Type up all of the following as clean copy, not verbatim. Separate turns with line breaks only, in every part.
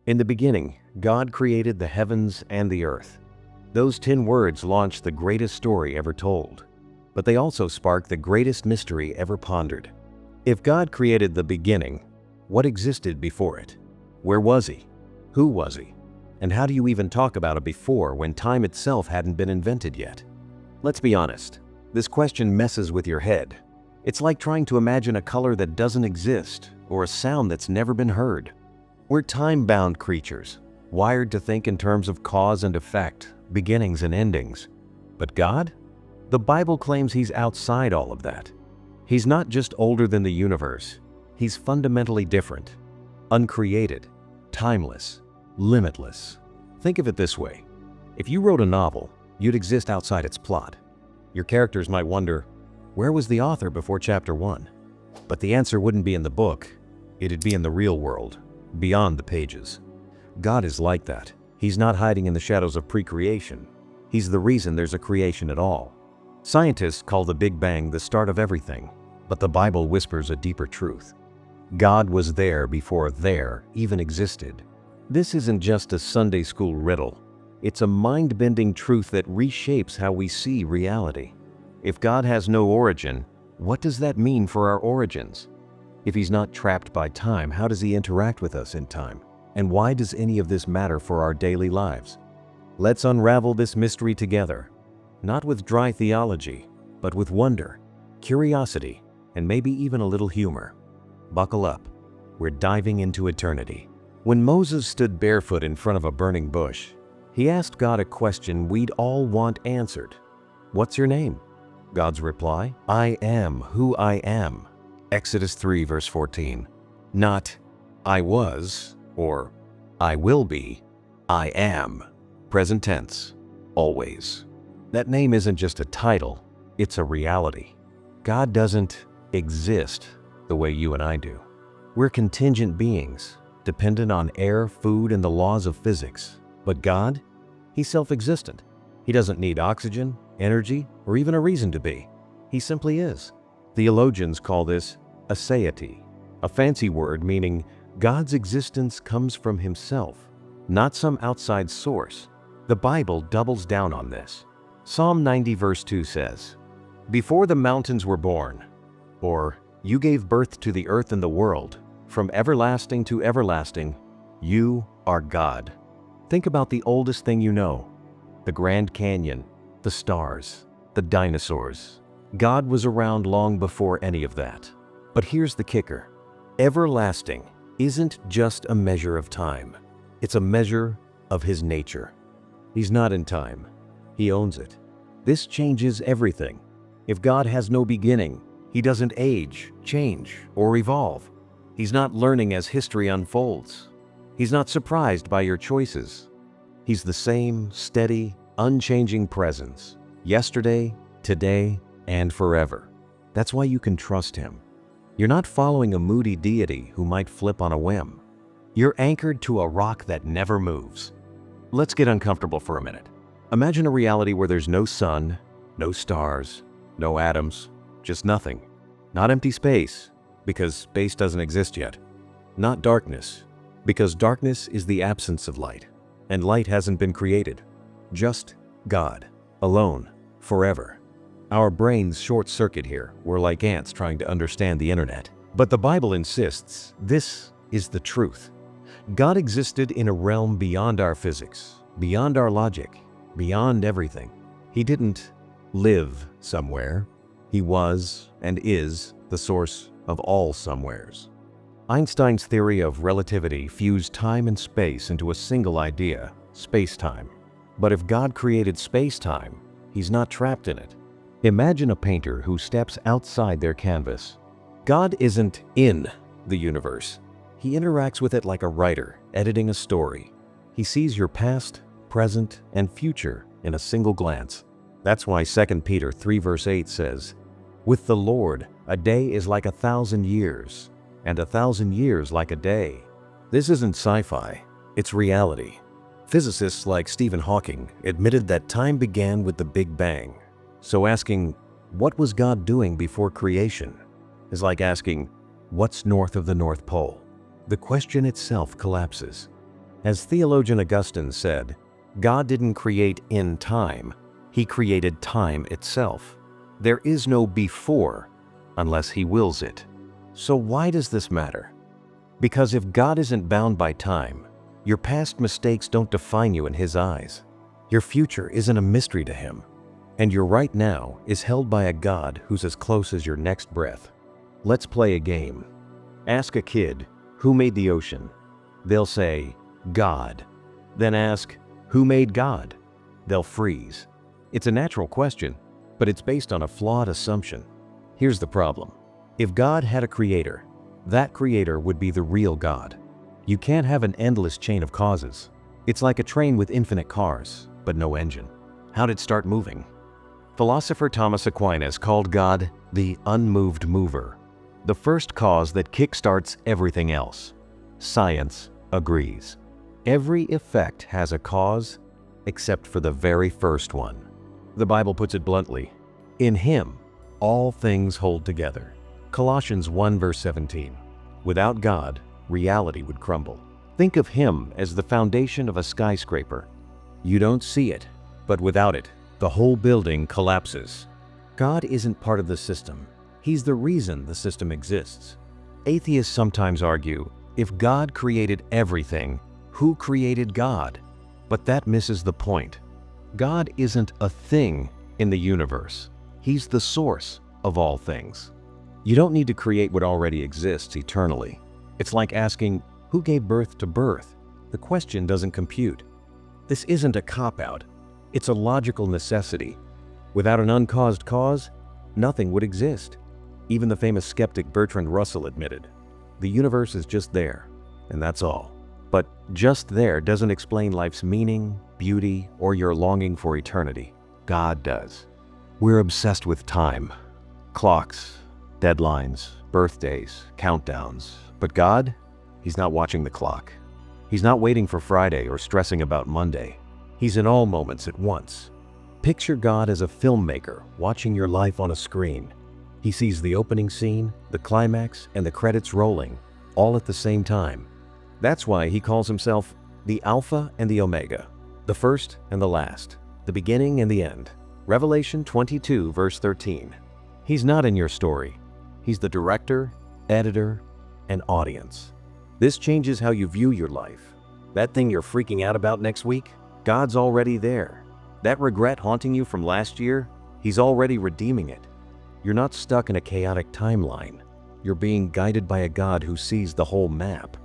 In the beginning, God created the heavens and the earth. Those 10 words launched the greatest story ever told, but they also spark the greatest mystery ever pondered. If God created the beginning, what existed before it? Where was He? Who was He? And how do you even talk about a before when time itself hadn't been invented yet? Let's be honest, this question messes with your head. It's like trying to imagine a color that doesn't exist or a sound that's never been heard. We're time-bound creatures, wired to think in terms of cause and effect, beginnings and endings. But God? The Bible claims He's outside all of that. He's not just older than the universe. He's fundamentally different, uncreated, timeless, limitless. Think of it this way. If you wrote a novel, you'd exist outside its plot. Your characters might wonder, where was the author before chapter 1? But the answer wouldn't be in the book. It'd be in the real world, beyond the pages. God is like that. He's not hiding in the shadows of pre-creation. He's the reason there's a creation at all. Scientists call the Big Bang the start of everything, but the Bible whispers a deeper truth. God was there before there even existed. This isn't just a Sunday school riddle. It's a mind-bending truth that reshapes how we see reality. If God has no origin, what does that mean for our origins? If He's not trapped by time, how does He interact with us in time? And why does any of this matter for our daily lives? Let's unravel this mystery together, not with dry theology, but with wonder, curiosity, and maybe even a little humor. Buckle up. We're diving into eternity. When Moses stood barefoot in front of a burning bush, he asked God a question we'd all want answered. What's your name? God's reply, I am who I am. Exodus 3 verse 14. Not, I was, or I will be. I am. Present tense. Always. That name isn't just a title, it's a reality. God doesn't exist the way you and I do. We're contingent beings, dependent on air, food, and the laws of physics. But God? He's self-existent. He doesn't need oxygen, energy, or even a reason to be. He simply is. Theologians call this aseity, a fancy word meaning God's existence comes from Himself, not some outside source. The Bible doubles down on this. Psalm 90 verse 2 says, Before the mountains were born, or you gave birth to the earth and the world, from everlasting to everlasting, you are God. Think about the oldest thing you know, the Grand Canyon, the stars, the dinosaurs. God was around long before any of that. But here's the kicker. Everlasting isn't just a measure of time. It's a measure of His nature. He's not in time. He owns it. This changes everything. If God has no beginning, He doesn't age, change, or evolve. He's not learning as history unfolds. He's not surprised by your choices. He's the same steady, unchanging presence, yesterday, today, and forever. That's why you can trust Him. You're not following a moody deity who might flip on a whim. You're anchored to a rock that never moves. Let's get uncomfortable for a minute. Imagine a reality where there's no sun, no stars, no atoms, just nothing. Not empty space, because space doesn't exist yet. Not darkness, because darkness is the absence of light, and light hasn't been created. Just God, alone, forever. Our brains short-circuit here. We're like ants trying to understand the internet. But the Bible insists this is the truth. God existed in a realm beyond our physics, beyond our logic, beyond everything. He didn't live somewhere. He was and is the source of all somewheres. Einstein's theory of relativity fused time and space into a single idea, space-time. But if God created space-time, He's not trapped in it. Imagine a painter who steps outside their canvas. God isn't in the universe. He interacts with it like a writer editing a story. He sees your past, present, and future in a single glance. That's why 2 Peter 3 verse 8 says, With the Lord, a day is like 1,000 years, and 1,000 years like a day. This isn't sci-fi, it's reality. Physicists like Stephen Hawking admitted that time began with the Big Bang. So asking, what was God doing before creation, is like asking, what's north of the North Pole? The question itself collapses. As theologian Augustine said, God didn't create in time, He created time itself. There is no before unless He wills it. So why does this matter? Because if God isn't bound by time, your past mistakes don't define you in His eyes. Your future isn't a mystery to Him. And your right now is held by a God who's as close as your next breath. Let's play a game. Ask a kid, who made the ocean? They'll say, God. Then ask, who made God? They'll freeze. It's a natural question, but it's based on a flawed assumption. Here's the problem. If God had a creator, that creator would be the real God. You can't have an endless chain of causes. It's like a train with infinite cars, but no engine. How'd it start moving? Philosopher Thomas Aquinas called God the unmoved mover, the first cause that kickstarts everything else. Science agrees. Every effect has a cause except for the very first one. The Bible puts it bluntly, in Him all things hold together. Colossians 1 verse 17. Without God, reality would crumble. Think of Him as the foundation of a skyscraper. You don't see it, but without it, the whole building collapses. God isn't part of the system. He's the reason the system exists. Atheists sometimes argue, if God created everything, who created God? But that misses the point. God isn't a thing in the universe. He's the source of all things. You don't need to create what already exists eternally. It's like asking, who gave birth to birth? The question doesn't compute. This isn't a cop-out. It's a logical necessity. Without an uncaused cause, nothing would exist. Even the famous skeptic Bertrand Russell admitted, the universe is just there, and that's all. But just there doesn't explain life's meaning, beauty, or your longing for eternity. God does. We're obsessed with time. Clocks, deadlines, birthdays, countdowns. But God, He's not watching the clock. He's not waiting for Friday or stressing about Monday. He's in all moments at once. Picture God as a filmmaker watching your life on a screen. He sees the opening scene, the climax, and the credits rolling, all at the same time. That's why He calls Himself the Alpha and the Omega, the first and the last, the beginning and the end. Revelation 22 verse 13. He's not in your story. He's the director, editor, and audience. This changes how you view your life. That thing you're freaking out about next week, God's already there. That regret haunting you from last year, He's already redeeming it. You're not stuck in a chaotic timeline. You're being guided by a God who sees the whole map.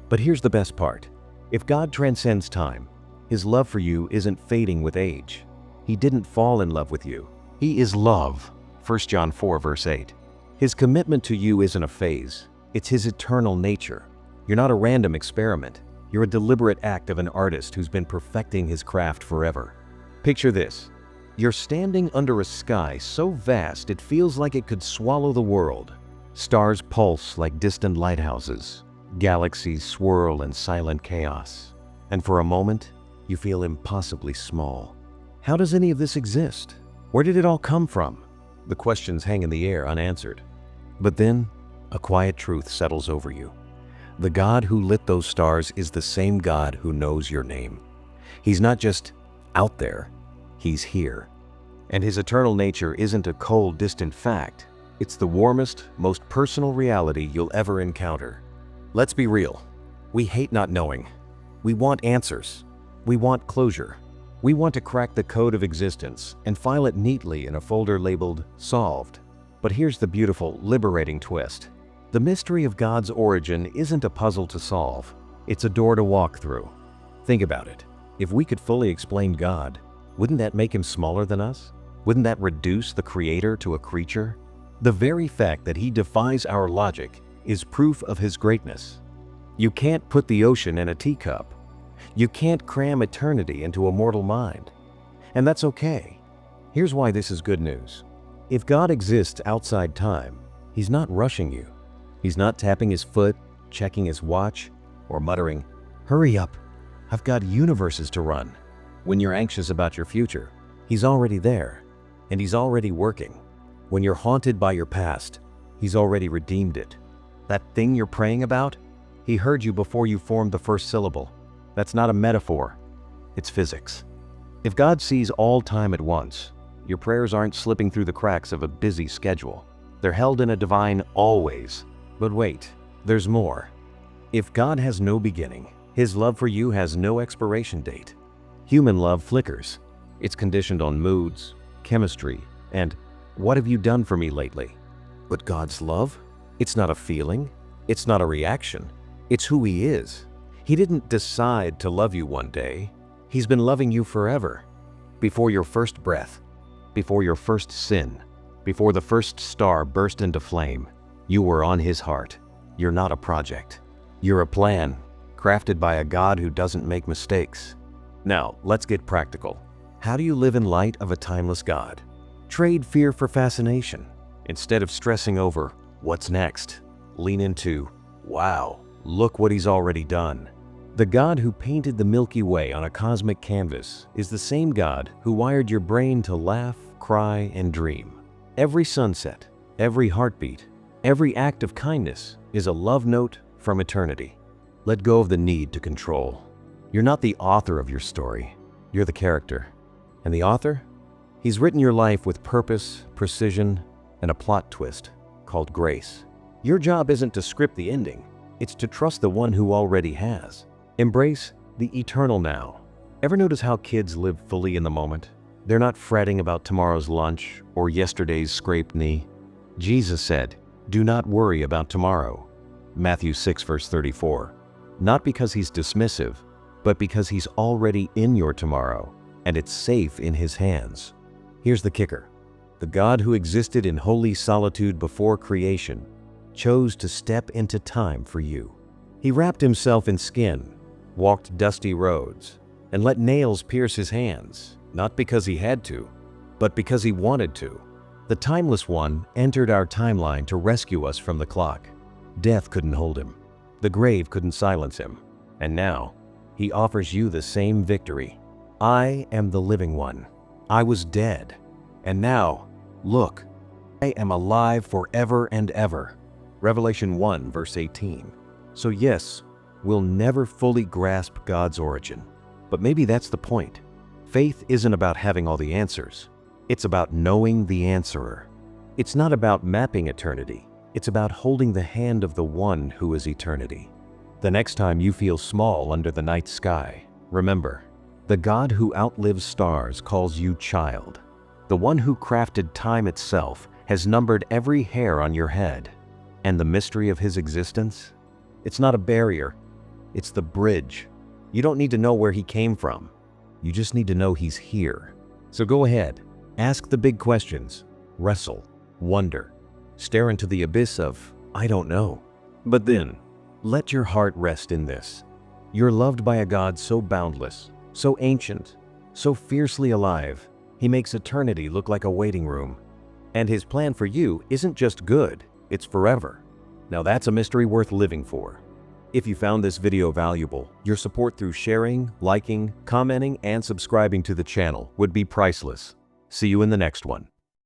But here's the best part. If God transcends time, His love for you isn't fading with age. He didn't fall in love with you. He is love. 1 John 4 verse 8. His commitment to you isn't a phase. It's His eternal nature. You're not a random experiment. You're a deliberate act of an artist who's been perfecting his craft forever. Picture this. You're standing under a sky so vast it feels like it could swallow the world. Stars pulse like distant lighthouses. Galaxies swirl in silent chaos. And for a moment, you feel impossibly small. How does any of this exist? Where did it all come from? The questions hang in the air unanswered. But then, a quiet truth settles over you. The God who lit those stars is the same God who knows your name. He's not just out there, He's here. And His eternal nature isn't a cold, distant fact. It's the warmest, most personal reality you'll ever encounter. Let's be real. We hate not knowing. We want answers. We want closure. We want to crack the code of existence and file it neatly in a folder labeled Solved. But here's the beautiful, liberating twist. The mystery of God's origin isn't a puzzle to solve. It's a door to walk through. Think about it. If we could fully explain God, wouldn't that make Him smaller than us? Wouldn't that reduce the Creator to a creature? The very fact that He defies our logic is proof of His greatness. You can't put the ocean in a teacup. You can't cram eternity into a mortal mind. And that's okay. Here's why this is good news. If God exists outside time, He's not rushing you. He's not tapping His foot, checking His watch, or muttering, "Hurry up, I've got universes to run." When you're anxious about your future, He's already there, and He's already working. When you're haunted by your past, He's already redeemed it. That thing you're praying about, He heard you before you formed the first syllable. That's not a metaphor. It's physics. If God sees all time at once, your prayers aren't slipping through the cracks of a busy schedule. They're held in a divine always. But wait, there's more. If God has no beginning, His love for you has no expiration date. Human love flickers. It's conditioned on moods, chemistry, and what have you done for me lately? But God's love? It's not a feeling. It's not a reaction. It's who He is. He didn't decide to love you one day. He's been loving you forever. Before your first breath, before your first sin, before the first star burst into flame, you were on His heart. You're not a project. You're a plan, crafted by a God who doesn't make mistakes. Now, let's get practical. How do you live in light of a timeless God? Trade fear for fascination. Instead of stressing over what's next, lean into, wow, look what He's already done. The God who painted the Milky Way on a cosmic canvas is the same God who wired your brain to laugh, cry, and dream. Every sunset, every heartbeat, every act of kindness is a love note from eternity. Let go of the need to control. You're not the author of your story. You're the character. And the author? He's written your life with purpose, precision, and a plot twist called grace. Your job isn't to script the ending. It's to trust the one who already has. Embrace the eternal now. Ever notice how kids live fully in the moment? They're not fretting about tomorrow's lunch or yesterday's scraped knee. Jesus said, "Do not worry about tomorrow." Matthew 6 verse 34. Not because He's dismissive, but because He's already in your tomorrow, and it's safe in His hands. Here's the kicker. The God who existed in holy solitude before creation chose to step into time for you. He wrapped Himself in skin, walked dusty roads, and let nails pierce His hands, not because He had to, but because He wanted to. The Timeless One entered our timeline to rescue us from the clock. Death couldn't hold Him. The grave couldn't silence Him. And now, He offers you the same victory. I am the living one. I was dead. And now, look, I am alive forever and ever. Revelation 1 verse 18. So yes, we'll never fully grasp God's origin. But maybe that's the point. Faith isn't about having all the answers. It's about knowing the answerer. It's not about mapping eternity. It's about holding the hand of the one who is eternity. The next time you feel small under the night sky, remember, the God who outlives stars calls you child. The one who crafted time itself has numbered every hair on your head. And the mystery of His existence? It's not a barrier. It's the bridge. You don't need to know where He came from. You just need to know He's here. So go ahead, ask the big questions, wrestle, wonder, stare into the abyss of, I don't know. But then, let your heart rest in this. You're loved by a God so boundless, so ancient, so fiercely alive, He makes eternity look like a waiting room. And His plan for you isn't just good, it's forever. Now that's a mystery worth living for. If you found this video valuable, your support through sharing, liking, commenting, and subscribing to the channel would be priceless. See you in the next one.